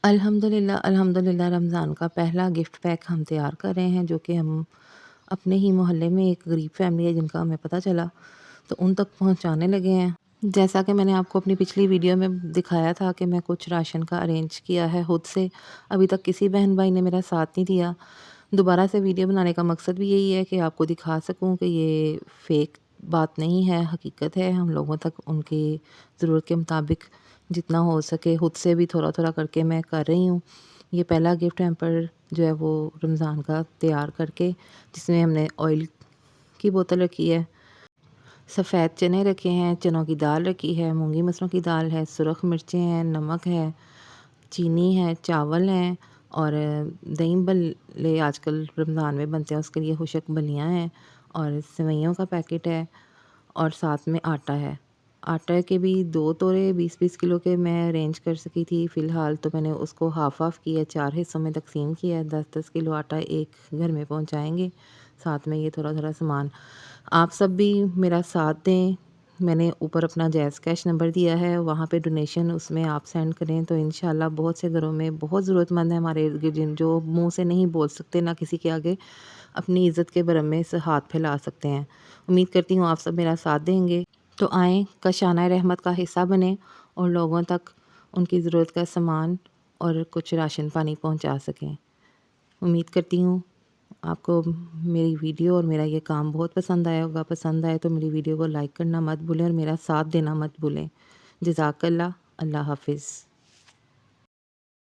الحمدللہ رمضان کا پہلا گفٹ پیک ہم تیار کر رہے ہیں، جو کہ ہم اپنے ہی محلے میں ایک غریب فیملی ہے جن کا ہمیں پتہ چلا تو ان تک پہنچانے لگے ہیں۔ جیسا کہ میں نے آپ کو اپنی پچھلی ویڈیو میں دکھایا تھا کہ میں کچھ راشن کا ارینج کیا ہے خود سے، ابھی تک کسی بہن بھائی نے میرا ساتھ نہیں دیا۔ دوبارہ سے ویڈیو بنانے کا مقصد بھی یہی ہے کہ آپ کو دکھا سکوں کہ یہ فیک بات نہیں ہے، حقیقت ہے۔ ہم لوگوں تک ان کی ضرورت کے مطابق جتنا ہو سکے خود سے بھی تھوڑا تھوڑا کر کے میں کر رہی ہوں۔ یہ پہلا گفٹ ہیمپر جو ہے وہ رمضان کا تیار کر کے، جس میں ہم نے آئل کی بوتل رکھی ہے، سفید چنے رکھے ہیں، چنوں کی دال رکھی ہے، مونگی مسروں کی دال ہے، سرخ مرچیں ہیں، نمک ہے، چینی ہے، چاول ہیں، اور دہی بلے آج کل رمضان میں بنتے ہیں، اس کے لیے خشک بلیاں ہیں، اور سوئیوں کا پیکٹ ہے، اور ساتھ میں آٹا ہے۔ آٹا کے بھی 2 تورے 20-20 کلو کے میں ارینج کر سکی تھی، فی الحال تو میں نے اس کو ہاف کیا، 4 حصوں میں تقسیم کیا ہے۔ 10-10 کلو آٹا ایک گھر میں پہنچائیں گے، ساتھ میں یہ تھوڑا تھوڑا سامان۔ آپ سب بھی میرا ساتھ دیں۔ میں نے اوپر اپنا جیز کیش نمبر دیا ہے، وہاں پہ ڈونیشن اس میں آپ سینڈ کریں تو انشاءاللہ بہت سے گھروں میں بہت ضرورت مند ہے ہمارے ارد گرد، جو منہ سے نہیں بول سکتے، نہ کسی کے آگے اپنی عزت کے برم میں سے ہاتھ پھیلا سکتے ہیں۔ امید کرتی ہوں آپ سب میرا ساتھ دیں گے، تو آئیں کاشانہ رحمت کا حصہ بنیں اور لوگوں تک ان کی ضرورت کا سامان اور کچھ راشن پانی پہنچا سکیں۔ امید کرتی ہوں آپ کو میری ویڈیو اور میرا یہ کام بہت پسند آیا ہوگا۔ پسند آئے تو میری ویڈیو کو لائک کرنا مت بھولیں اور میرا ساتھ دینا مت بھولیں۔ جزاک اللہ۔ اللہ حافظ۔